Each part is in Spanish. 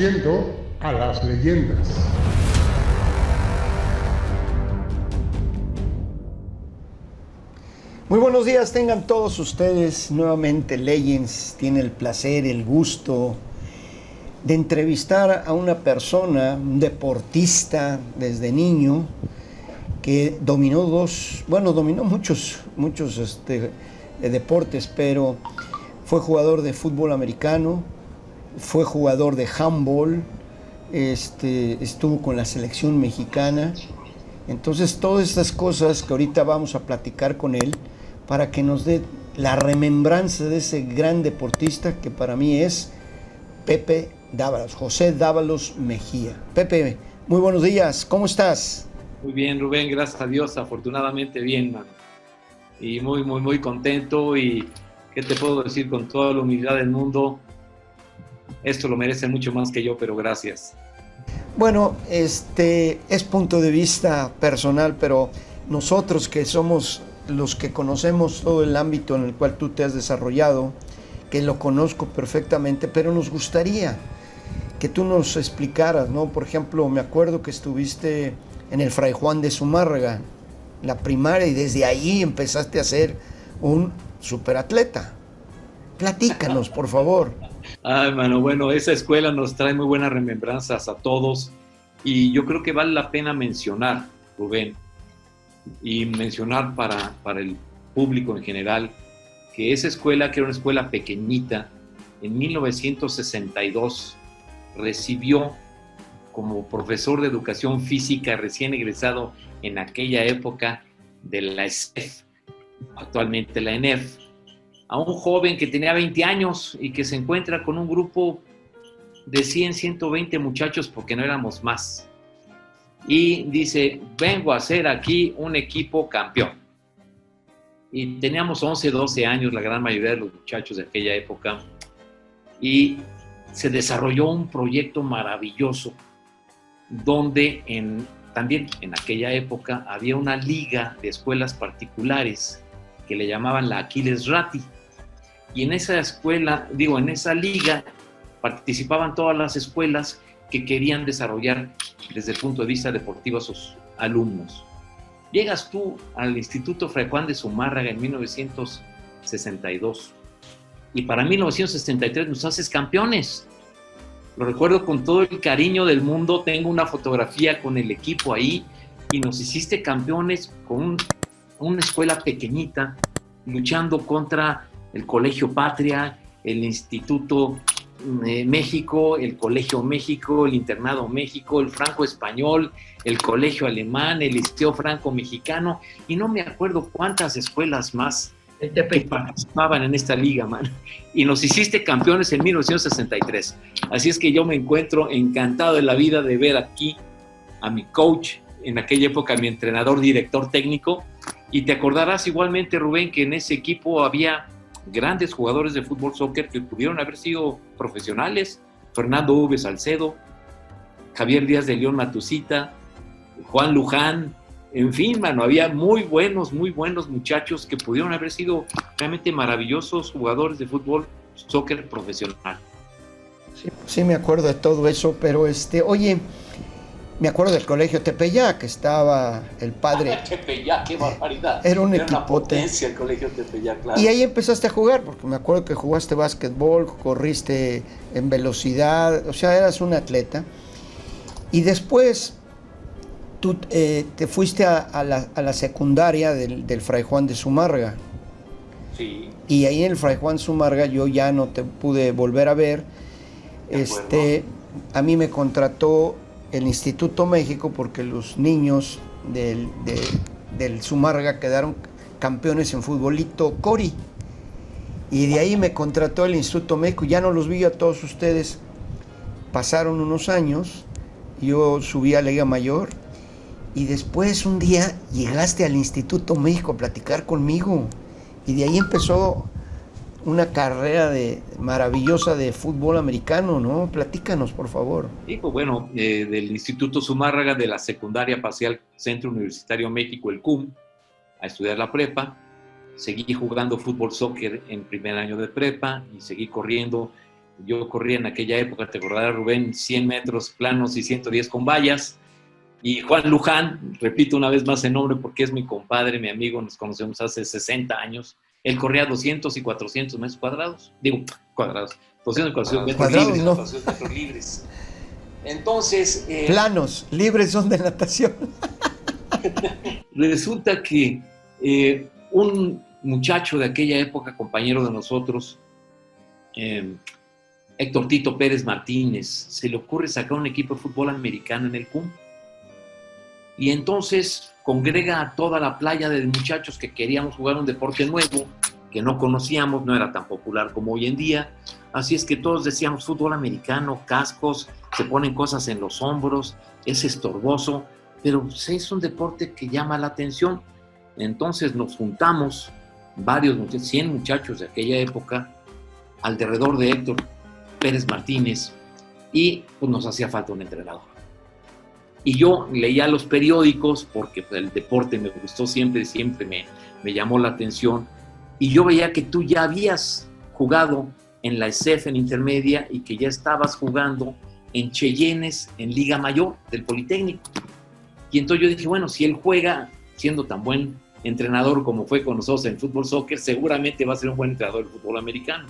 conociendo a las leyendas. Muy buenos días, tengan todos ustedes. Nuevamente Legends tiene el placer, el gusto de entrevistar a una persona, un deportista desde niño, que dominó muchos deportes, pero fue jugador de fútbol americano, fue jugador de handball, estuvo con la selección mexicana. Entonces, todas estas cosas que ahorita vamos a platicar con él, para que nos dé la remembranza de ese gran deportista que para mí es Pepe Dávalos, José Dávalos Mejía. Pepe, muy buenos días, ¿cómo estás? Muy bien, Rubén, gracias a Dios, afortunadamente bien, mano. Y muy contento. Y ¿qué te puedo decir? Con toda la humildad del mundo, esto lo merece mucho más que yo, pero gracias. Bueno, es punto de vista personal, pero nosotros que somos los que conocemos todo el ámbito en el cual tú te has desarrollado, que lo conozco perfectamente, pero nos gustaría que tú nos explicaras, ¿no? Por ejemplo, me acuerdo que estuviste en el Fray Juan de Zumárraga, la primaria, y desde ahí empezaste a ser un superatleta. Platícanos, por favor. Ay, mano, bueno, esa escuela nos trae muy buenas remembranzas a todos, y yo creo que vale la pena mencionar, Rubén, y mencionar para el público en general, que esa escuela, que era una escuela pequeñita, en 1962 recibió como profesor de educación física recién egresado en aquella época de la ESEF, actualmente la ENEF, a un joven que tenía 20 años y que se encuentra con un grupo de 100, 120 muchachos, porque no éramos más. Y dice, vengo a hacer aquí un equipo campeón. Y teníamos 11, 12 años, la gran mayoría de los muchachos de aquella época. Y se desarrolló un proyecto maravilloso, donde también en aquella época había una liga de escuelas particulares que le llamaban la Aquiles Ratti. Y en esa escuela, en esa liga, participaban todas las escuelas que querían desarrollar desde el punto de vista deportivo a sus alumnos. Llegas tú al Instituto Fray Juan de Zumárraga en 1962 y para 1963 nos haces campeones. Lo recuerdo con todo el cariño del mundo, tengo una fotografía con el equipo ahí y nos hiciste campeones con una escuela pequeñita, luchando contra el Colegio Patria, el Instituto México, el Colegio México, el Internado México, el Franco Español, el Colegio Alemán, el Liceo Franco Mexicano, y no me acuerdo cuántas escuelas más que participaban en esta liga, man. Y nos hiciste campeones en 1963. Así es que yo me encuentro encantado de la vida de ver aquí a mi coach, en aquella época mi entrenador, director técnico, y te acordarás igualmente, Rubén, que en ese equipo había grandes jugadores de fútbol soccer que pudieron haber sido profesionales: Fernando V. Salcedo, Javier Díaz de León Matusita, Juan Luján, en fin, mano, había muy buenos muchachos que pudieron haber sido realmente maravillosos jugadores de fútbol soccer profesional. Sí, me acuerdo de todo eso, pero oye, me acuerdo del Colegio Tepeyac, que estaba el padre. Tepeyac, qué barbaridad. Era un equipote. Una potencia el Colegio Tepeyac, claro. Y ahí empezaste a jugar, porque me acuerdo que jugaste básquetbol, corriste en velocidad, o sea, eras un atleta. Y después tú te fuiste a la secundaria del Fray Juan de Zumárraga. Sí. Y ahí en el Fray Juan Zumárraga yo ya no te pude volver a ver. A mí me contrató el Instituto México porque los niños del Zumárraga quedaron campeones en futbolito Cori, y de ahí me contrató el Instituto México. Ya no los vi a todos ustedes. Pasaron unos años, yo subí a Liga Mayor y después un día llegaste al Instituto México a platicar conmigo, y de ahí empezó una carrera maravillosa de fútbol americano, ¿no? Platícanos, por favor. Sí, pues bueno, del Instituto Zumárraga, de la secundaria pasé al Centro Universitario México, el CUM, a estudiar la prepa. Seguí jugando fútbol soccer en primer año de prepa y seguí corriendo Yo corría en aquella época, te acordarás, Rubén, 100 metros planos y 110 con vallas. Y Juan Luján, repito una vez más el nombre porque es mi compadre, mi amigo, nos conocemos hace 60 años. Él corría 200 y 400 metros cuadrados. Digo, cuadrados. 200 y 400 metros Cuadrados, libres. no. 400 metros libres. Entonces... planos, libres son de natación. Resulta que un muchacho de aquella época, compañero de nosotros, Héctor Tito Pérez Martínez, se le ocurre sacar un equipo de fútbol americano en el CUM. Y entonces congrega a toda la playa de muchachos que queríamos jugar un deporte nuevo, que no conocíamos, no era tan popular como hoy en día. Así es que todos decíamos fútbol americano, cascos, se ponen cosas en los hombros, es estorboso, pero es un deporte que llama la atención. Entonces nos juntamos, varios muchachos, 100 muchachos de aquella época, alrededor de Héctor Pérez Martínez, y pues nos hacía falta un entrenador. Y yo leía los periódicos porque pues, el deporte me gustó siempre me llamó la atención. Y yo veía que tú ya habías jugado en la ESEF en intermedia y que ya estabas jugando en Cheyennes en Liga Mayor del Politécnico. Y entonces yo dije, bueno, si él juega siendo tan buen entrenador como fue con nosotros en fútbol soccer, seguramente va a ser un buen entrenador del fútbol americano.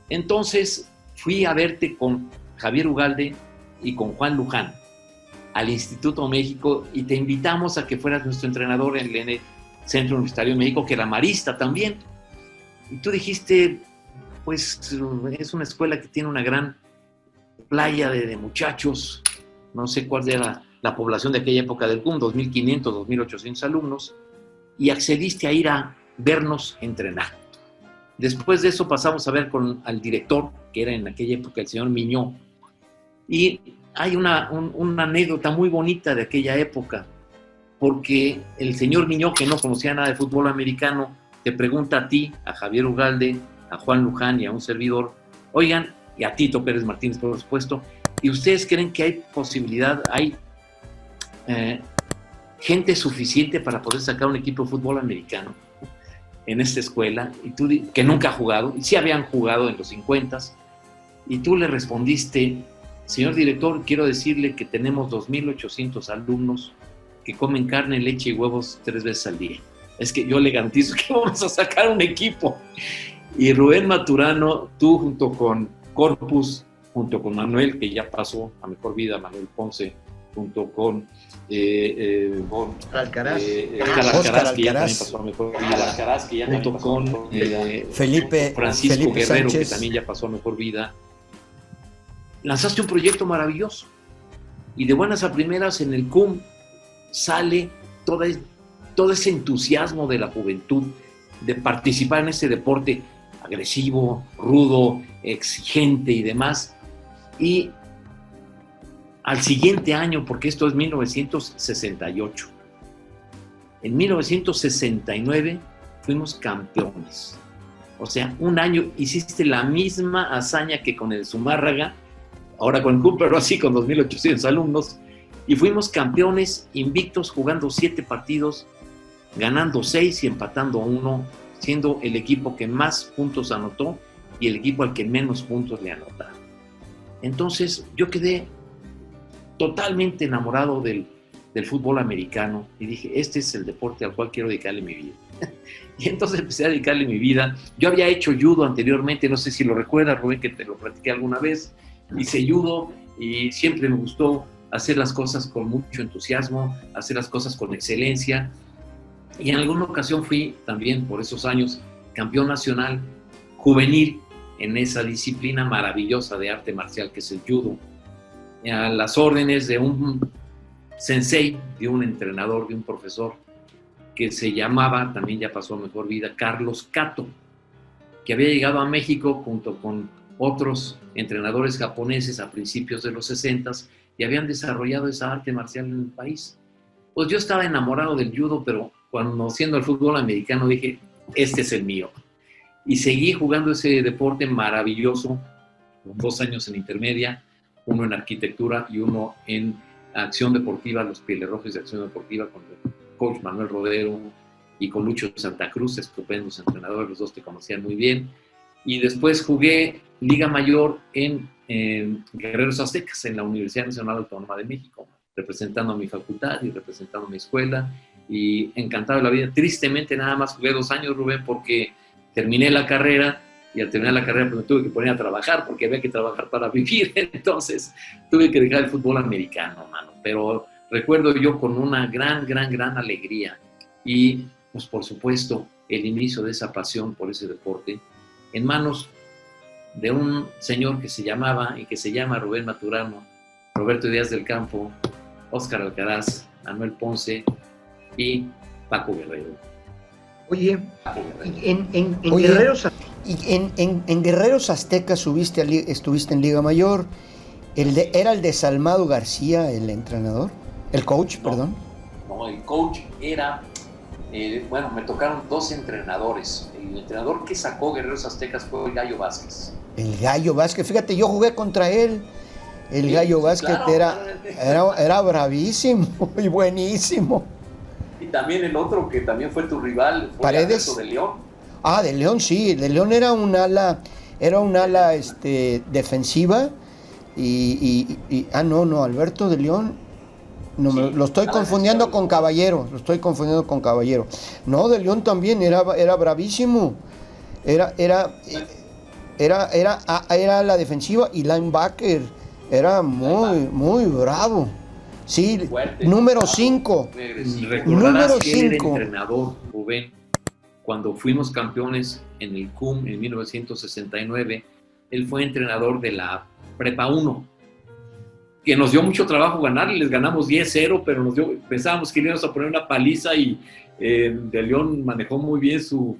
Entonces fui a verte con Javier Ugalde y con Juan Luján al Instituto México y te invitamos a que fueras nuestro entrenador en el Centro Universitario de México, que era marista también. Y tú dijiste, pues es una escuela que tiene una gran playa de muchachos, no sé cuál era la población de aquella época del CUM, 2.500, 2.800 alumnos, y accediste a ir a vernos entrenar. Después de eso pasamos a ver al director, que era en aquella época el señor Miñó, y hay una anécdota muy bonita de aquella época, porque el señor Miñó, que no conocía nada de fútbol americano, te pregunta a ti, a Javier Ugalde, a Juan Luján y a un servidor, oigan, y a Tito Pérez Martínez, por supuesto, ¿y ustedes creen que hay posibilidad, hay gente suficiente para poder sacar un equipo de fútbol americano en esta escuela? Y tú, que nunca ha jugado, y sí habían jugado en los 50s, y tú le respondiste, señor director, quiero decirle que tenemos 2.800 alumnos que comen carne, leche y huevos 3 veces al día. Es que yo le garantizo que vamos a sacar un equipo. Y Rubén Maturano, tú junto con Corpus, junto con Manuel, que ya pasó a mejor vida, Manuel Ponce, junto con Alcaraz. Alcaraz, que ya también pasó a mejor vida, Alcaraz, que ya junto con Francisco Felipe Guerrero, Sánchez, que también ya pasó a mejor vida. Lanzaste un proyecto maravilloso y de buenas a primeras en el CUM sale todo ese entusiasmo de la juventud de participar en ese deporte agresivo, rudo, exigente y demás. Y al siguiente año, porque esto es 1968, en 1969 fuimos campeones. O sea, un año hiciste la misma hazaña que con el Zumárraga, ahora con el CUM, pero así con 2.800 alumnos, y fuimos campeones invictos jugando 7 partidos, ganando 6 y empatando 1, siendo el equipo que más puntos anotó y el equipo al que menos puntos le anotaron. Entonces yo quedé totalmente enamorado del fútbol americano y dije, este es el deporte al cual quiero dedicarle mi vida. Y entonces empecé a dedicarle mi vida. Yo había hecho judo anteriormente, no sé si lo recuerdas, Rubén, que te lo platiqué alguna vez. Hice judo y siempre me gustó hacer las cosas con mucho entusiasmo, hacer las cosas con excelencia. Y en alguna ocasión fui también, por esos años, campeón nacional juvenil en esa disciplina maravillosa de arte marcial que es el judo. A las órdenes de un sensei, de un entrenador, de un profesor, que se llamaba, también ya pasó a mejor vida, Carlos Kato, que había llegado a México junto con otros entrenadores japoneses a principios de los 60s y habían desarrollado esa arte marcial en el país. Pues yo estaba enamorado del judo, pero conociendo el fútbol americano dije, este es el mío. Y seguí jugando ese deporte maravilloso, 2 años en intermedia, uno en arquitectura y uno en acción deportiva, los Pieles Rojas de acción deportiva, con el coach Manuel Rodero y con Lucho Santa Cruz, estupendos entrenadores, los dos te conocían muy bien. y después jugué Liga Mayor en Guerreros Aztecas, en la Universidad Nacional Autónoma de México, representando a mi facultad y representando a mi escuela, y encantado de la vida. Tristemente nada más jugué 2 años, Rubén, porque terminé la carrera, y al terminar la carrera pues, me tuve que poner a trabajar, porque había que trabajar para vivir, entonces tuve que dejar el fútbol americano, mano. Pero recuerdo yo con una gran alegría, y pues por supuesto el inicio de esa pasión por ese deporte, en manos de un señor que se llamaba y que se llama Rubén Maturano, Roberto Díaz del Campo, Óscar Alcaraz, Manuel Ponce y Paco Guerrero. Oye, Paco Guerrero. En Guerreros Aztecas estuviste en Liga Mayor. ¿Era el de Salmado García el entrenador? ¿El coach, perdón? No, el coach era... bueno, me tocaron 2 entrenadores. El entrenador que sacó Guerreros Aztecas fue el Gallo Vázquez. El Gallo Vázquez, fíjate, yo jugué contra él. El Sí, Gallo sí, Vázquez claro. era bravísimo y buenísimo. Y también el otro que también fue tu rival fue Paredes. Alberto de León. Ah, de León, sí. De León era un ala defensiva. No, Alberto de León. No, Sí, lo estoy confundiendo con Caballero. No, de León también era bravísimo. Era la defensiva y linebacker. Era muy bravo. Sí, Fuerte, número bravo, 5. Recordarás Número que él era 5. entrenador, Rubén, cuando fuimos campeones en el CUM en 1969. Él fue entrenador de la Prepa 1, que nos dio mucho trabajo ganar, y les ganamos 10-0, pero pensábamos que íbamos a poner una paliza, y De León manejó muy bien su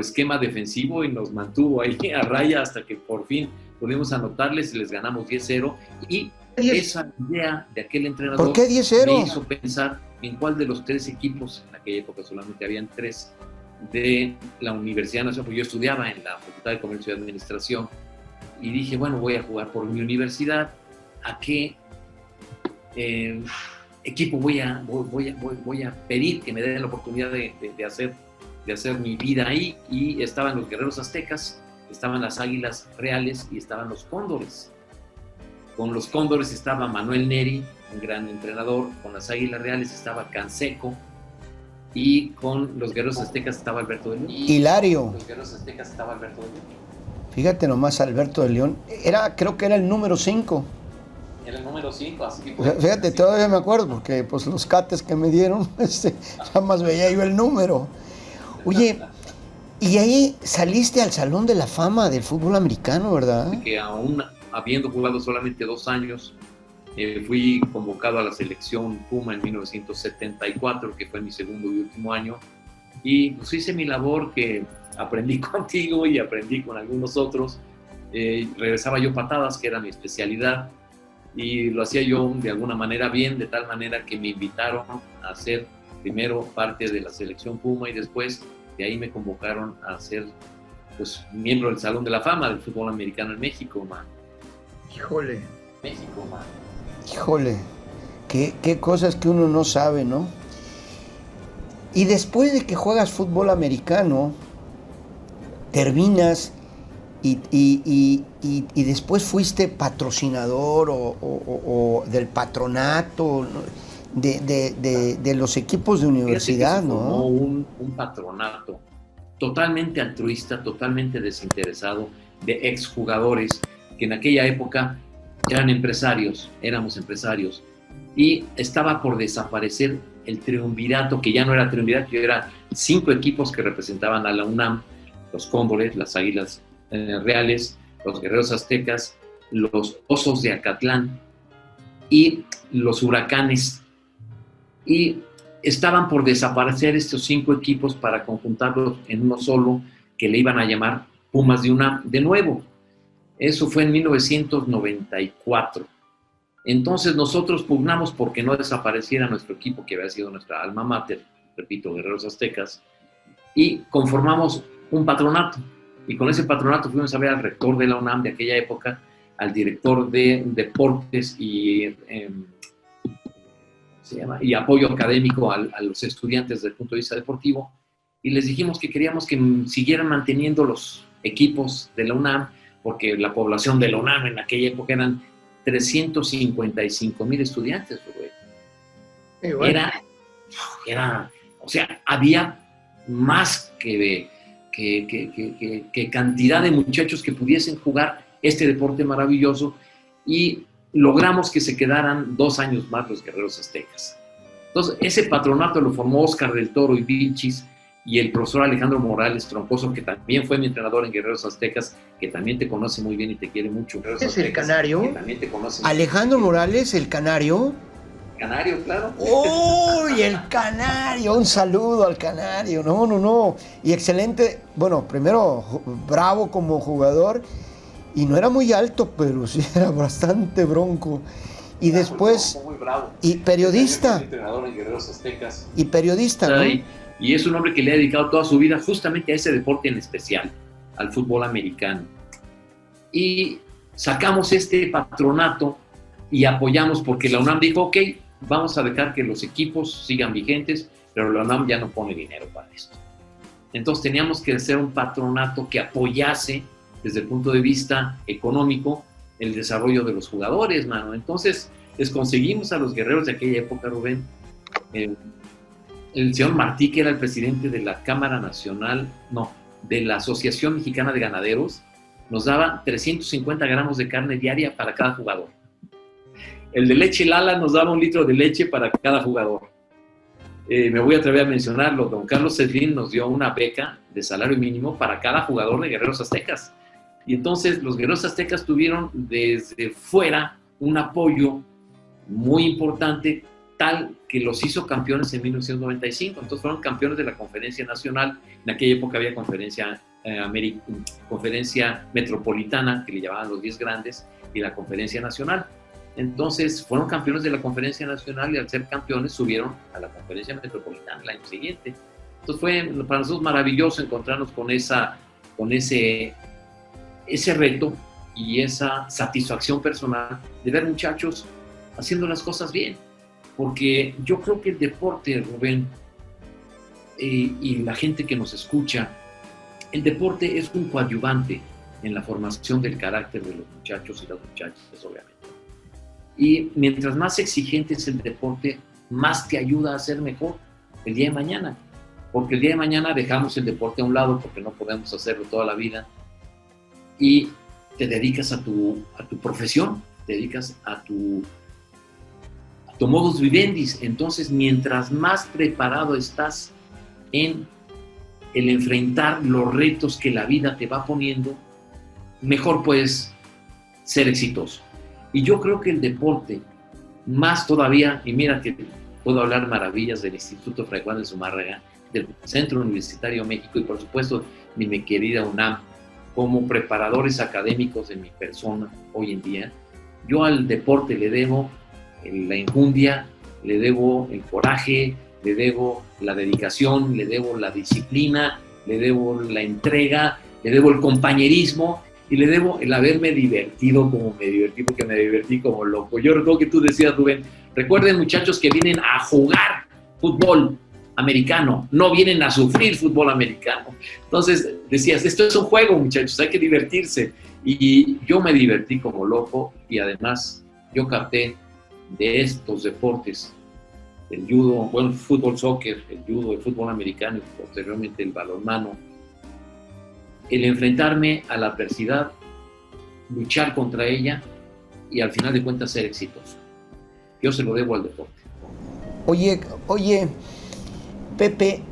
esquema defensivo y nos mantuvo ahí a raya hasta que por fin pudimos anotarles y les ganamos 10-0. Y esa idea de aquel entrenador ¿Por qué 10-0? me hizo pensar en cuál de los 3 equipos, en aquella época solamente habían 3, de la Universidad Nacional, porque yo estudiaba en la Facultad de Comercio y Administración, y dije, bueno, voy a jugar por mi universidad, ¿a qué equipo voy a pedir que me den la oportunidad de hacer mi vida ahí? Y estaban los Guerreros Aztecas, estaban las Águilas Reales y estaban los Cóndores. Con los Cóndores estaba Manuel Neri, un gran entrenador. Con las Águilas Reales estaba Canseco, y con los Guerreros Aztecas estaba Alberto de León. Hilario. Los Guerreros Aztecas estaba Alberto de León. Fíjate nomás, Alberto de León. Creo que era el número 5. Era el número 5, así que... Fíjate, todavía me acuerdo, porque pues los cates que me dieron, jamás veía yo el número. Oye, y ahí saliste al Salón de la Fama del fútbol americano, ¿verdad? Que aún habiendo jugado solamente 2 años, fui convocado a la selección Puma en 1974, que fue mi segundo y último año, y pues hice mi labor que aprendí contigo y aprendí con algunos otros. Regresaba yo patadas, que era mi especialidad, y lo hacía yo de alguna manera bien, de tal manera que me invitaron a ser primero parte de la selección Puma, y después de ahí me convocaron a ser pues miembro del Salón de la Fama del fútbol americano en México, man. Híjole. México, man. Híjole, qué cosas que uno no sabe, ¿no? Y después de que juegas fútbol americano, terminas y después fuiste patrocinador o del patronato de los equipos de universidad, ¿no? Formó un patronato totalmente altruista, totalmente desinteresado, de exjugadores que en aquella época éramos empresarios, y estaba por desaparecer el triunvirato, que ya no era triunvirato, eran 5 equipos que representaban a la UNAM: los Cóndores, las Águilas Reales, los Guerreros Aztecas, los Osos de Acatlán y los Huracanes. Y estaban por desaparecer estos 5 equipos para conjuntarlos en uno solo, que le iban a llamar Pumas de UNAM de nuevo. Eso fue en 1994. Entonces nosotros pugnamos porque no desapareciera nuestro equipo, que había sido nuestra alma mater, repito, Guerreros Aztecas, y conformamos un patronato. Y con ese patronato fuimos a ver al rector de la UNAM de aquella época, al director de deportes y apoyo académico a los estudiantes desde el punto de vista deportivo, y les dijimos que queríamos que siguieran manteniendo los equipos de la UNAM, porque la población de la UNAM en aquella época eran 355,000 estudiantes, güey. Bueno. O sea, había más que cantidad de muchachos que pudiesen jugar este deporte maravilloso, y logramos que se quedaran 2 años más los Guerreros Aztecas. Entonces, ese patronato lo formó Óscar del Toro y Vilchis, y el profesor Alejandro Morales Troncoso, que también fue mi entrenador en Guerreros Aztecas, que también te conoce muy bien y te quiere mucho. ¿Es el Canario? Que también te conoce Alejandro Morales, el Canario. Canario, claro. ¡Uy, el Canario! Un saludo al Canario. No. Y excelente. Bueno, primero, bravo como jugador. Y no era muy alto, pero sí era bastante bronco. Y después... Muy bravo. Y periodista. Entrenador en Guerreros Aztecas. Y periodista, ¿no? Y es un hombre que le ha dedicado toda su vida justamente a ese deporte en especial, al fútbol americano. Y sacamos este patronato y apoyamos, porque la UNAM dijo, ok, vamos a dejar que los equipos sigan vigentes, pero la UNAM ya no pone dinero para esto. Entonces teníamos que hacer un patronato que apoyase desde el punto de vista económico el desarrollo de los jugadores, mano. Entonces les conseguimos a los guerreros de aquella época, Rubén, el señor Martí, que era el presidente de la Cámara Nacional, de la Asociación Mexicana de Ganaderos, nos daba 350 gramos de carne diaria para cada jugador. El de leche Lala nos daba 1 litro de leche para cada jugador. Me voy a atrever a mencionarlo. Don Carlos Cedrín nos dio una beca de salario mínimo para cada jugador de Guerreros Aztecas. Y entonces los Guerreros Aztecas tuvieron desde fuera un apoyo muy importante, tal que los hizo campeones en 1995. Entonces fueron campeones de la Conferencia Nacional. En aquella época había conferencia metropolitana, que le llamaban los 10 grandes, y la Conferencia Nacional. Entonces fueron campeones de la Conferencia Nacional, y al ser campeones subieron a la Conferencia Metropolitana el año siguiente. Entonces fue para nosotros maravilloso encontrarnos con ese reto y esa satisfacción personal de ver muchachos haciendo las cosas bien. Porque yo creo que el deporte, Rubén, y la gente que nos escucha, el deporte es un coadyuvante en la formación del carácter de los muchachos y las muchachas, obviamente. Y mientras más exigente es el deporte, más te ayuda a ser mejor el día de mañana. Porque el día de mañana dejamos el deporte a un lado porque no podemos hacerlo toda la vida, y te dedicas a tu profesión, te dedicas a tu modus vivendi. Entonces, mientras más preparado estás en el enfrentar los retos que la vida te va poniendo, mejor puedes ser exitoso. Y yo creo que el deporte, más todavía, y mira que puedo hablar maravillas del Instituto Fray Juan de Zumárraga, del Centro Universitario México y por supuesto de mi querida UNAM, como preparadores académicos de mi persona hoy en día. Yo al deporte le debo la enjundia, le debo el coraje, le debo la dedicación, le debo la disciplina, le debo la entrega, le debo el compañerismo y le debo el haberme divertido como me divertí, porque me divertí como loco. Yo recuerdo que tú decías, Rubén, recuerden muchachos que vienen a jugar fútbol americano, no vienen a sufrir fútbol americano. Entonces decías, esto es un juego, muchachos, hay que divertirse. Y yo me divertí como loco y además yo capté de estos deportes, el judo, bueno, el fútbol, soccer, el judo, el fútbol americano y posteriormente el balonmano, el enfrentarme a la adversidad, luchar contra ella y al final de cuentas ser exitoso. Yo se lo debo al deporte. Oye, Pepe,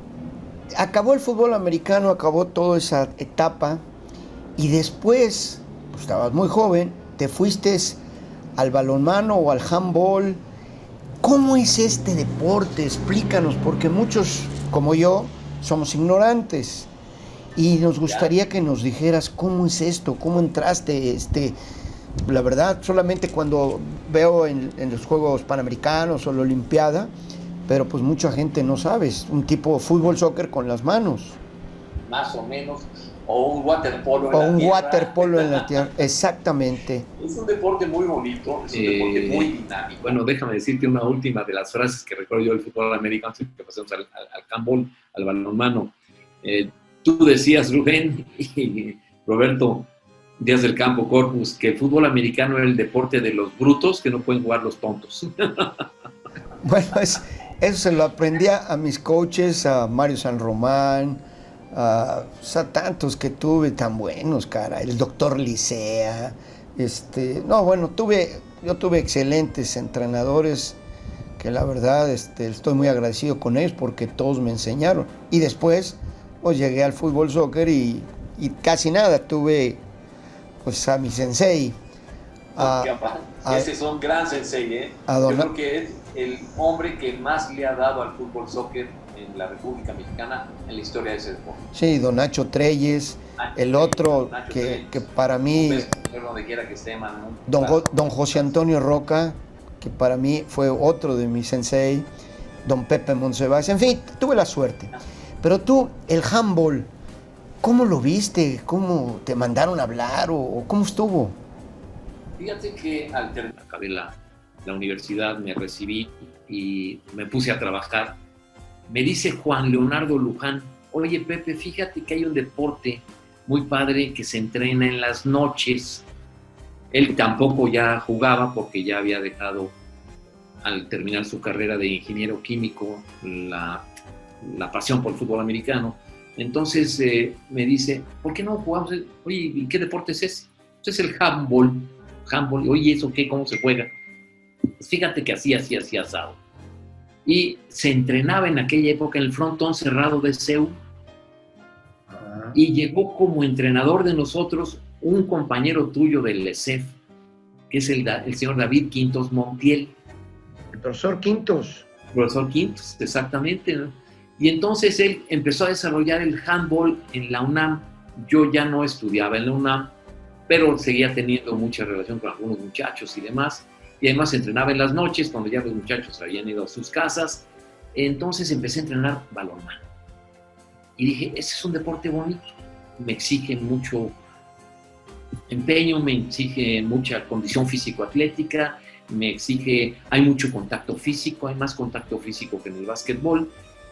acabó el fútbol americano, acabó toda esa etapa y después, pues, estabas muy joven, te fuiste al balonmano o al handball. ¿Cómo es este deporte? Explícanos, porque muchos, como yo, somos ignorantes y nos gustaría que nos dijeras cómo es esto, cómo entraste. La verdad, solamente cuando veo en los Juegos Panamericanos o la Olimpiada, pero pues mucha gente no sabe, es un tipo de fútbol, soccer con las manos. Más o menos, o un waterpolo en la tierra. O un waterpolo en la tierra, exactamente. Es un deporte muy bonito, es un deporte muy dinámico. Bueno, déjame decirte una última de las frases que recuerdo yo del fútbol americano, antes que pasemos al handball, al balonmano. Tú decías, Rubén, y Roberto Díaz del Campo Corpus, que el fútbol americano es el deporte de los brutos que no pueden jugar los tontos. Bueno, eso se lo aprendí a mis coaches, a Mario San Román, o sea, tantos que tuve tan buenos, cara, el doctor Licea, no, bueno, yo tuve excelentes entrenadores que la verdad estoy muy agradecido con ellos porque todos me enseñaron. Y después, pues llegué al fútbol soccer y casi nada, tuve pues a mi sensei. Ese es un gran sensei, ¿eh? Yo creo que es el hombre que más le ha dado al fútbol soccer en la República Mexicana en la historia de ese deporte. Sí, don Nacho Treyes, el otro que para mí, donde quiera que esté, don José Antonio Roca, que para mí fue otro de mis sensei, don Pepe Monsiváis, en fin, tuve la suerte. Pero tú, el handball, ¿cómo lo viste? ¿Cómo te mandaron a hablar o cómo estuvo? Fíjate que al terminar, acabé la universidad, me recibí y me puse a trabajar. Me dice Juan Leonardo Luján, oye Pepe, fíjate que hay un deporte muy padre que se entrena en las noches. Él tampoco ya jugaba porque ya había dejado, al terminar su carrera de ingeniero químico, la pasión por el fútbol americano. Entonces me dice, ¿por qué no jugamos? Oye, ¿y qué deporte es ese? Pues es el handball. Oye, ¿eso qué? ¿Cómo se juega? Pues fíjate que así asado. Y se entrenaba en aquella época en el frontón cerrado de Seúl. Y llegó como entrenador de nosotros un compañero tuyo del LESEF, que es el señor David Quintos Montiel. El profesor Quintos. Profesor Quintos, exactamente, ¿no? Y entonces él empezó a desarrollar el handball en la UNAM. Yo ya no estudiaba en la UNAM, pero seguía teniendo mucha relación con algunos muchachos y demás. Y además entrenaba en las noches, cuando ya los muchachos habían ido a sus casas. Entonces empecé a entrenar balonmano. Y dije, ese es un deporte bonito. Me exige mucho empeño, me exige mucha condición físico-atlética, hay mucho contacto físico, hay más contacto físico que en el básquetbol.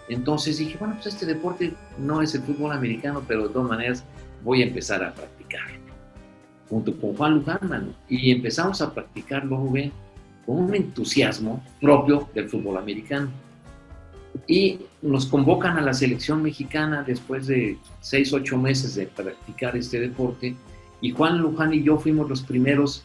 Entonces dije, bueno, pues este deporte no es el fútbol americano, pero de todas maneras voy a empezar a practicarlo. Junto con Juan Luján, mano. Y empezamos a practicarlo, Rubén, con un entusiasmo propio del fútbol americano. Y nos convocan a la selección mexicana después de 6-8 meses de practicar este deporte. Y Juan Luján y yo fuimos los primeros,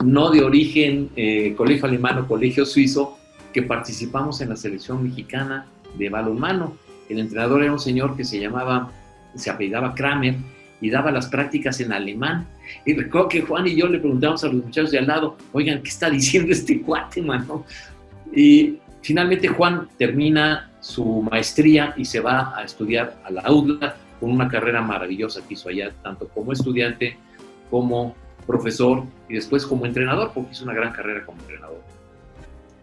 no de origen colegio alemán o colegio suizo, que participamos en la selección mexicana de balonmano. El entrenador era un señor que se apellidaba Kramer y daba las prácticas en alemán. Y recuerdo que Juan y yo le preguntamos a los muchachos de al lado, oigan, ¿qué está diciendo este cuate, mano? Y finalmente Juan termina su maestría y se va a estudiar a la UDLA con una carrera maravillosa que hizo allá, tanto como estudiante, como profesor y después como entrenador, porque hizo una gran carrera como entrenador.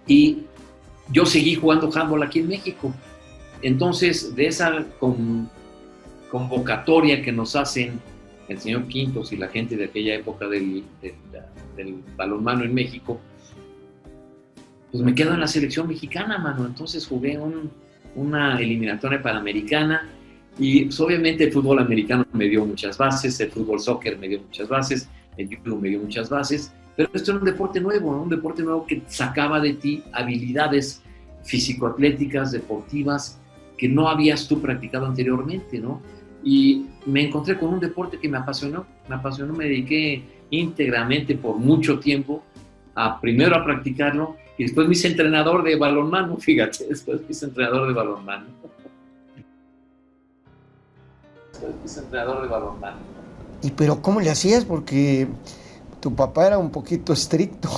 Y yo seguí jugando handball aquí en México. Entonces, de esa convocatoria que nos hacen el señor Quintos y la gente de aquella época del balonmano en México, pues me quedo en la selección mexicana, mano. Entonces jugué una eliminatoria panamericana y pues, obviamente el fútbol americano me dio muchas bases, el fútbol soccer me dio muchas bases, el judo me dio muchas bases, pero esto era un deporte nuevo, ¿no? Un deporte nuevo que sacaba de ti habilidades físico-atléticas, deportivas, que no habías tú practicado anteriormente, ¿no? Y me encontré con un deporte que me apasionó, me dediqué íntegramente por mucho tiempo primero a practicarlo y después me hice entrenador de balonmano, fíjate, después me hice entrenador de balonmano. ¿Y pero cómo le hacías? Porque tu papá era un poquito estricto.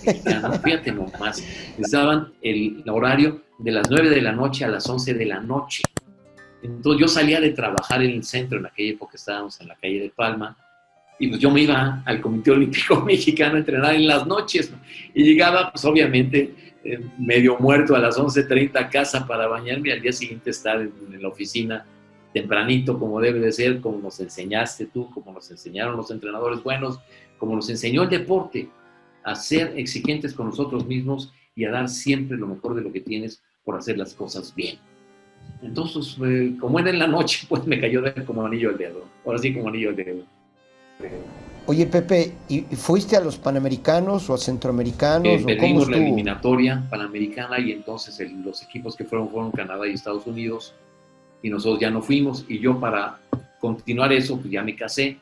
Fíjate nomás, les daban el horario de las 9 de la noche a las 11 de la noche. Entonces yo salía de trabajar en el centro, en aquella época estábamos en la calle de Palma, y pues yo me iba al Comité Olímpico Mexicano a entrenar en las noches, ¿no? Y llegaba pues obviamente medio muerto a las 11:30 a casa para bañarme y al día siguiente estar en la oficina tempranito como debe de ser, como nos enseñaste tú, como nos enseñaron los entrenadores buenos, como nos enseñó el deporte, a ser exigentes con nosotros mismos y a dar siempre lo mejor de lo que tienes por hacer las cosas bien. Entonces, como era en la noche, pues me cayó como anillo al dedo. Ahora sí, como anillo al dedo. Oye, Pepe, ¿y fuiste a los Panamericanos o a Centroamericanos? ¿O cómo Perdimos la estuvo? eliminatoria panamericana y entonces los equipos que fueron Canadá y Estados Unidos y nosotros ya no fuimos y yo para continuar eso pues ya me casé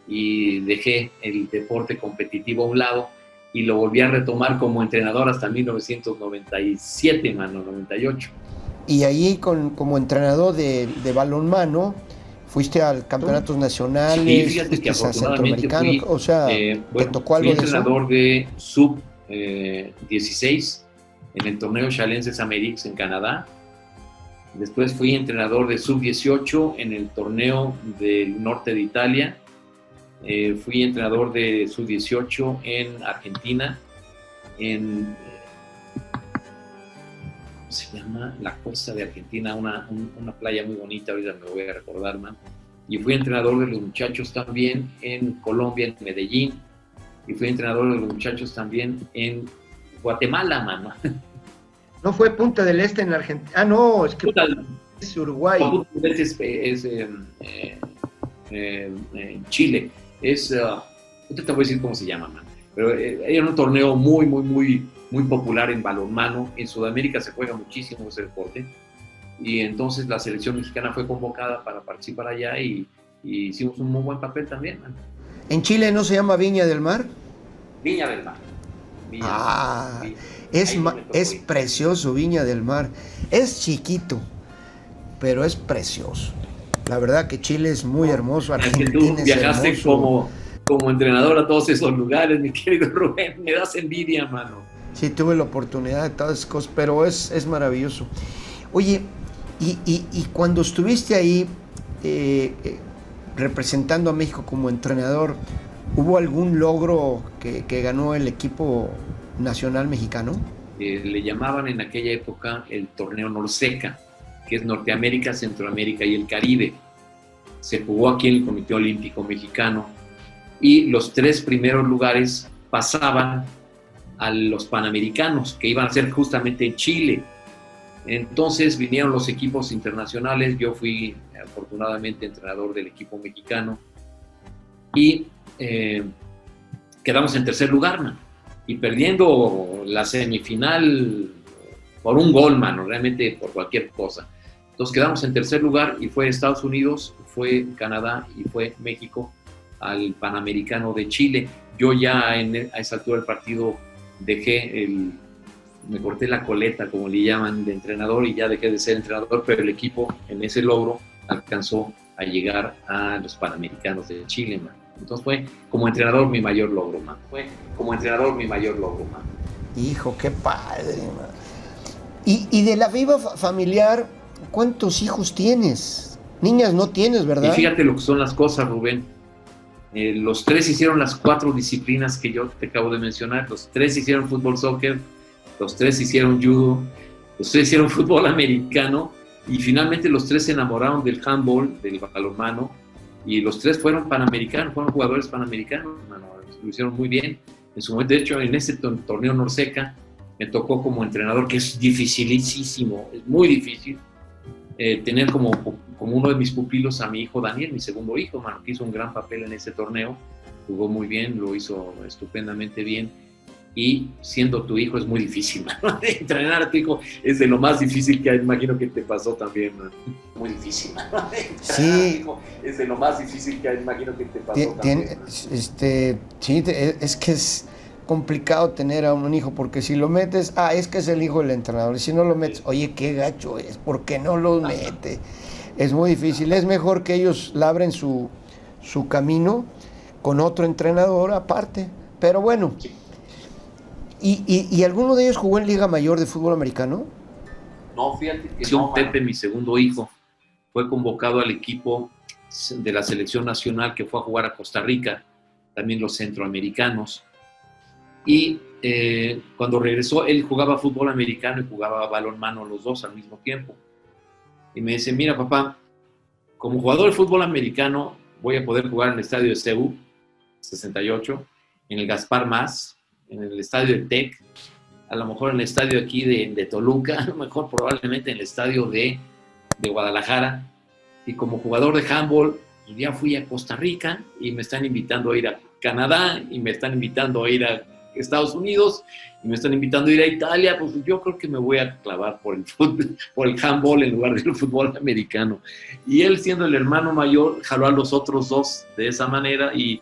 y dejé el deporte competitivo a un lado y lo volví a retomar como entrenador hasta 1997, 98. Y ahí como entrenador de balonmano, fuiste a campeonatos Sí, nacionales, fíjate que fuiste a afortunadamente centroamericanos, o sea, ¿te tocó fui algo de eso? entrenador de sub 16 en el torneo Challenges Amériques en Canadá. Después fui entrenador de sub 18 en el torneo del norte de Italia. Fui entrenador de sub 18 en Argentina, en ¿cómo se llama? La costa de Argentina, una playa muy bonita, ahorita me voy a recordar, man. Y fui entrenador de los muchachos también en Colombia, en Medellín. Y fui entrenador de los muchachos también en Guatemala, mano. No fue Punta del Este en la Argentina. Ah, no, es que es Uruguay. En Chile. No te voy a decir cómo se llama, man. Pero era un torneo muy popular en balonmano. En Sudamérica se juega muchísimo ese deporte. Y entonces la selección mexicana fue convocada para participar allá y hicimos un muy buen papel también, man. ¿En Chile no se llama Viña del Mar? Viña del Mar. Es precioso Viña del Mar. Es chiquito, pero es precioso. La verdad que Chile es muy hermoso. Argentina tú es viajaste hermoso. como entrenador a todos esos lugares, mi querido Rubén. Me das envidia, mano. Sí, tuve la oportunidad de todas esas cosas, pero es maravilloso. Oye, y cuando estuviste ahí representando a México como entrenador, ¿hubo algún logro que ganó el equipo nacional mexicano? Le llamaban en aquella época el torneo Norseca, que es Norteamérica, Centroamérica y el Caribe. Se jugó aquí en el Comité Olímpico Mexicano y los 3 primeros lugares pasaban a los Panamericanos, que iban a ser justamente en Chile. Entonces vinieron los equipos internacionales, yo fui afortunadamente entrenador del equipo mexicano y quedamos en tercer lugar, man. Y perdiendo la semifinal por un gol, mano, realmente por cualquier cosa. Entonces quedamos en tercer lugar y fue Estados Unidos, fue Canadá y fue México al Panamericano de Chile. Yo ya a esa altura del partido me corté la coleta, como le llaman, de entrenador y ya dejé de ser entrenador, pero el equipo en ese logro alcanzó a llegar a los Panamericanos de Chile, man. Entonces fue como entrenador mi mayor logro, man. Hijo, qué padre, man. Y de la vida familiar, ¿cuántos hijos tienes? Niñas no tienes, ¿verdad? Y fíjate lo que son las cosas, Rubén. Los 3 hicieron las 4 disciplinas que yo te acabo de mencionar. Los 3 hicieron fútbol, soccer, los 3 hicieron judo, los 3 hicieron fútbol americano y finalmente los 3 se enamoraron del handball, del balonmano y los 3 fueron panamericanos, fueron jugadores panamericanos, lo hicieron muy bien. En su momento, de hecho, en ese torneo Norseca me tocó como entrenador, que es dificilísimo, es muy difícil, tener como uno de mis pupilos a mi hijo Daniel, mi segundo hijo, mano, que hizo un gran papel en ese torneo, jugó muy bien, lo hizo estupendamente bien, y siendo tu hijo es muy difícil, mano. Entrenar a tu hijo es de lo más difícil que imagino que te pasó también, mano. Muy difícil, mano. Sí. Es de lo más difícil que imagino que te pasó también. Sí, es que es complicado tener a un hijo, porque si lo metes, es que es el hijo del entrenador, y si no lo metes, oye, qué gacho es, ¿por qué no lo mete? Es muy difícil, es mejor que ellos labren su camino con otro entrenador aparte, pero bueno. ¿Y alguno de ellos jugó en Liga Mayor de fútbol americano? No, fíjate que Pepe, mi segundo hijo, fue convocado al equipo de la selección nacional que fue a jugar a Costa Rica, también los centroamericanos. Y cuando regresó, él jugaba fútbol americano y jugaba balonmano los dos al mismo tiempo. Y me dice, mira papá, como jugador de fútbol americano voy a poder jugar en el estadio de CEU, 68, en el Gaspar Más, en el estadio de TEC, a lo mejor en el estadio aquí de Toluca, a lo mejor probablemente en el estadio de Guadalajara. Y como jugador de handball ya fui a Costa Rica y me están invitando a ir a Canadá y me están invitando a ir a Estados Unidos y me están invitando a ir a Italia, pues yo creo que me voy a clavar por el fútbol, por el handball en lugar del fútbol americano. Y él, siendo el hermano mayor, jaló a los otros dos de esa manera y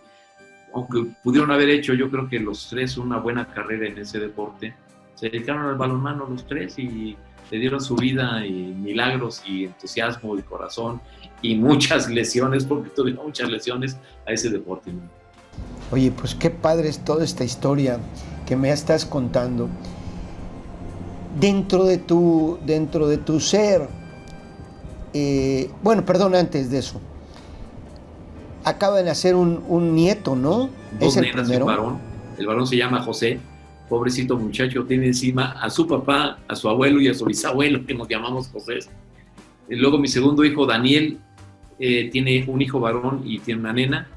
aunque pudieron haber hecho, yo creo que los tres una buena carrera en ese deporte, se dedicaron al balonmano los tres y le dieron su vida y milagros y entusiasmo y corazón y muchas lesiones, porque tuvieron muchas lesiones a ese deporte. Oye, pues qué padre es toda esta historia que me estás contando. Dentro de tu ser, bueno, perdón, antes de eso, acaba de nacer un nieto, ¿no? Dos ¿Es el nenas y primero? un varón. El varón se llama José. Pobrecito muchacho, tiene encima a su papá, a su abuelo y a su bisabuelo, que nos llamamos José. Y luego mi segundo hijo, Daniel, tiene un hijo varón y tiene una nena.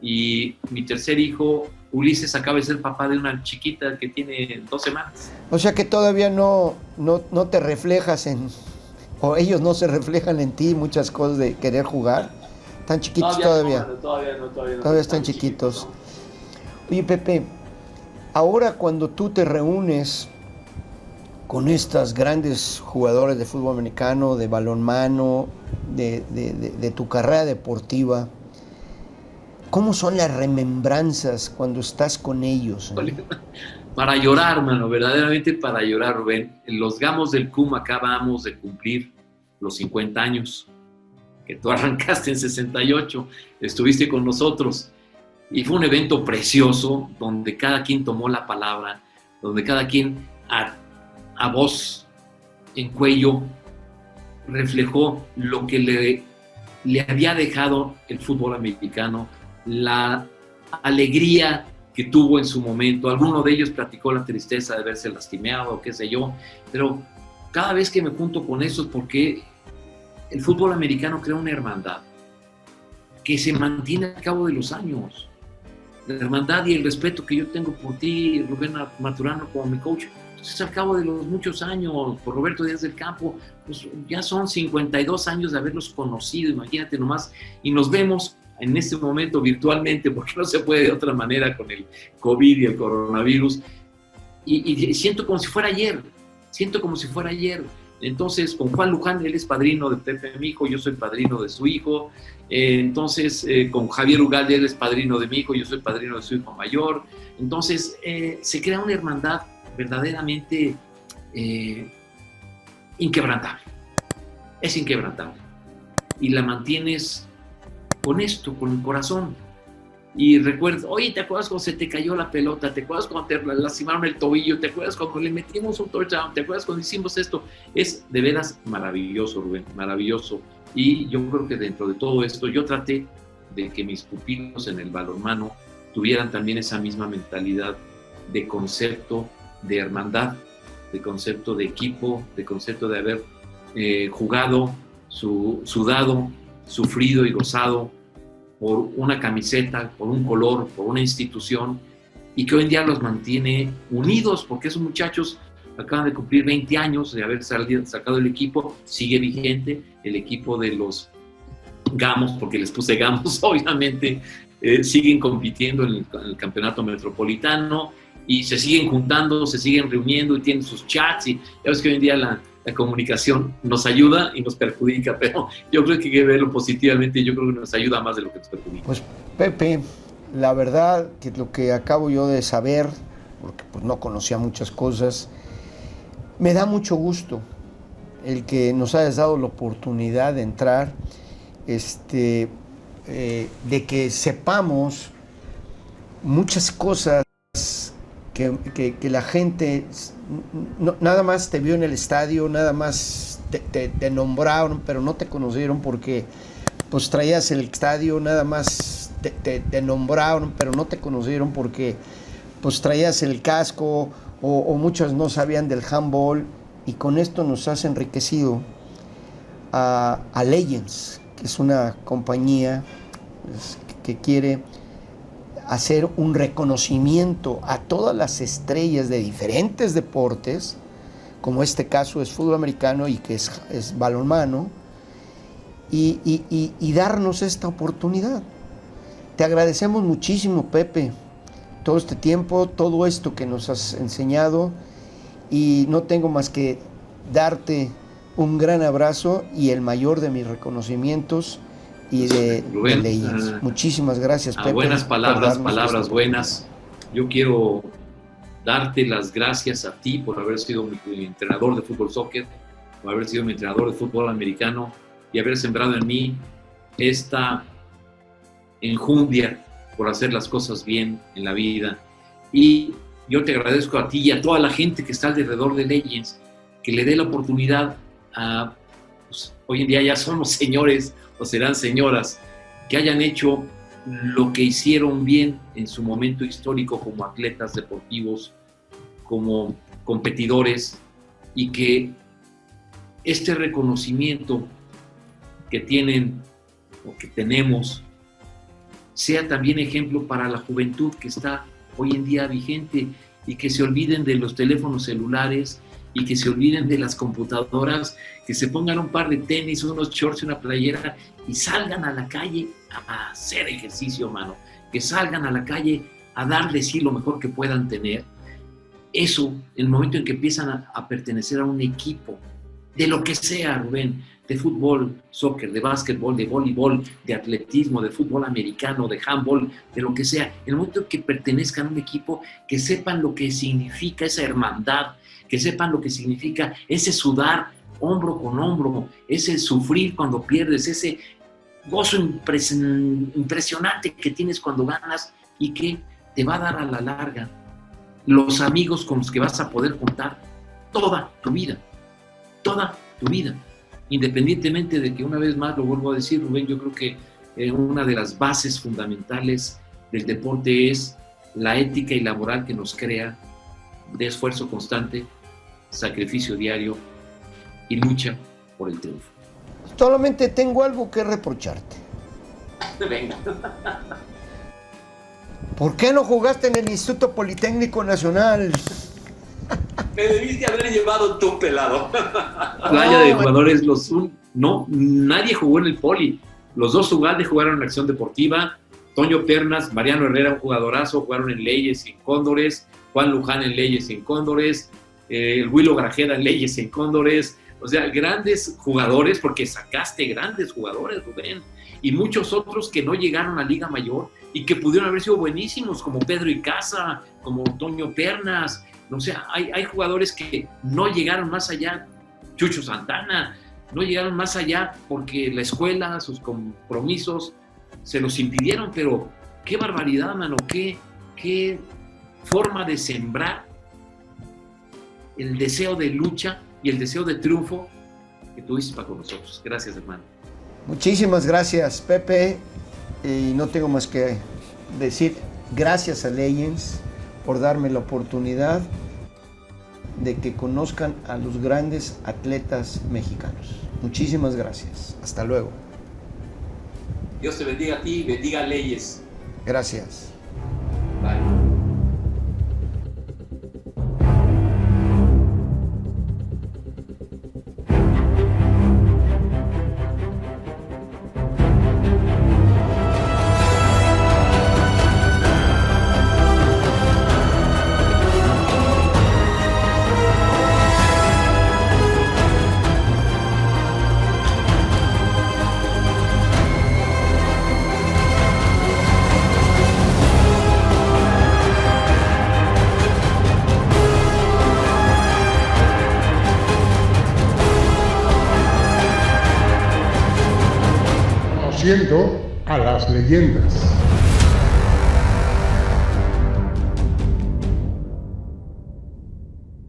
Y mi tercer hijo, Ulises, acaba de ser papá de una chiquita que tiene 2 semanas. O sea que todavía no te reflejas o ellos no se reflejan en ti muchas cosas de querer jugar. ¿Están chiquitos todavía? Todavía no. Todavía están chiquitos. Oye, Pepe, ahora cuando tú te reúnes con estos grandes jugadores de fútbol americano, de balonmano, de tu carrera deportiva, ¿cómo son las remembranzas cuando estás con ellos? Para llorar, mano, verdaderamente para llorar, Rubén. Los Gamos del CUM acabamos de cumplir los 50 años, que tú arrancaste en 68, estuviste con nosotros, y fue un evento precioso, donde cada quien tomó la palabra, donde cada quien a voz en cuello reflejó lo que le había dejado el fútbol americano, la alegría que tuvo en su momento. Alguno de ellos platicó la tristeza de verse lastimado, qué sé yo, pero cada vez que me junto con eso es porque el fútbol americano crea una hermandad que se mantiene al cabo de los años. La hermandad y el respeto que yo tengo por ti, Rubén Maturano, como mi coach, pues al cabo de los muchos años, por Roberto Díaz del Campo, pues ya son 52 años de haberlos conocido, imagínate nomás, y nos vemos en este momento virtualmente, porque no se puede de otra manera con el COVID y el coronavirus, y siento como si fuera ayer, Entonces, con Juan Luján, él es padrino de Pepe, mi hijo, yo soy padrino de su hijo. Entonces, con Javier Ugalde, él es padrino de mi hijo, yo soy padrino de su hijo mayor. Entonces, se crea una hermandad verdaderamente inquebrantable. Es inquebrantable. Y la mantienes con esto, con el corazón. Y recuerdas, oye, ¿te acuerdas cuando se te cayó la pelota? ¿Te acuerdas cuando te lastimaron el tobillo? ¿Te acuerdas cuando le metimos un touchdown? ¿Te acuerdas cuando hicimos esto? Es de veras maravilloso, Rubén, maravilloso. Y yo creo que dentro de todo esto, yo traté de que mis pupilos en el balonmano tuvieran también esa misma mentalidad de concepto de hermandad, de concepto de equipo, de concepto de haber jugado, sudado, sufrido y gozado por una camiseta, por un color, por una institución, y que hoy en día los mantiene unidos, porque esos muchachos acaban de cumplir 20 años de haber sacado el equipo, sigue vigente el equipo de los Gamos, porque les puse Gamos, obviamente, siguen compitiendo en el campeonato metropolitano, y se siguen juntando, se siguen reuniendo y tienen sus chats, y ya ves que hoy en día la comunicación nos ayuda y nos perjudica, pero yo creo que hay que verlo positivamente, y yo creo que nos ayuda más de lo que nos perjudica. Pues Pepe, la verdad que lo que acabo yo de saber, porque pues no conocía muchas cosas, me da mucho gusto el que nos hayas dado la oportunidad de entrar, de que sepamos muchas cosas que la gente nada más te vio en el estadio, nada más te nombraron, pero no te conocieron porque pues traías el estadio, nada más te nombraron, pero no te conocieron porque pues traías el casco, o muchos no sabían del handball, y con esto nos has enriquecido a Legends, que es una compañía pues, que quiere hacer un reconocimiento a todas las estrellas de diferentes deportes, como este caso es fútbol americano y que es balonmano, y darnos esta oportunidad. Te agradecemos muchísimo, Pepe, todo este tiempo, todo esto que nos has enseñado, y no tengo más que darte un gran abrazo y el mayor de mis reconocimientos y de Legends. Muchísimas gracias, Pepe. Buenas palabras, palabras buenas. Yo quiero darte las gracias a ti por haber sido mi entrenador de fútbol soccer, por haber sido mi entrenador de fútbol americano y haber sembrado en mí esta enjundia por hacer las cosas bien en la vida. Y yo te agradezco a ti y a toda la gente que está alrededor de Legends, que le dé la oportunidad a, pues, hoy en día ya somos señores o serán señoras, que hayan hecho lo que hicieron bien en su momento histórico como atletas deportivos, como competidores, y que este reconocimiento que tienen o que tenemos sea también ejemplo para la juventud que está hoy en día vigente, y que se olviden de los teléfonos celulares y que se olviden de las computadoras, que se pongan un par de tenis, unos shorts y una playera y salgan a la calle a hacer ejercicio, mano. Que salgan a la calle a darle sí lo mejor que puedan tener. Eso, en el momento en que empiezan a pertenecer a un equipo, de lo que sea, Rubén, de fútbol, soccer, de básquetbol, de voleibol, de atletismo, de fútbol americano, de handball, de lo que sea, en el momento en que pertenezcan a un equipo, que sepan lo que significa esa hermandad, que sepan lo que significa ese sudar hombro con hombro, ese sufrir cuando pierdes, ese gozo impresionante que tienes cuando ganas, y que te va a dar a la larga los amigos con los que vas a poder contar toda tu vida, independientemente de que, una vez más lo vuelvo a decir, Rubén, yo creo que una de las bases fundamentales del deporte es la ética y la moral que nos crea de esfuerzo constante, sacrificio diario y lucha por el triunfo. Solamente tengo algo que reprocharte. Venga. ¿Por qué no jugaste en el Instituto Politécnico Nacional? Me debiste haber llevado tú, pelado. Playa de jugadores, no, nadie jugó en el Poli. Los dos Ugalde jugaron en Acción Deportiva. Toño Pernas, Mariano Herrera, un jugadorazo, jugaron en Leyes y en Cóndores. Juan Luján en Leyes y en Cóndores. El Huilo Grajeda en Leyes y en Cóndores. O sea, grandes jugadores, porque sacaste grandes jugadores, Rubén. Y muchos otros que no llegaron a Liga Mayor y que pudieron haber sido buenísimos, como Pedro Icaza, como Toño Pernas. O sea, hay jugadores que no llegaron más allá. Chucho Santana, no llegaron más allá porque la escuela, sus compromisos se los impidieron. Pero qué barbaridad, mano, qué forma de sembrar el deseo de lucha y el deseo de triunfo que tuviste para con nosotros. Gracias, hermano. Muchísimas gracias, Pepe, y no tengo más que decir gracias a Legends por darme la oportunidad de que conozcan a los grandes atletas mexicanos. Muchísimas gracias. Hasta luego. Dios te bendiga a ti, bendiga a Leyes. Gracias. Bye. Conociendo a las leyendas.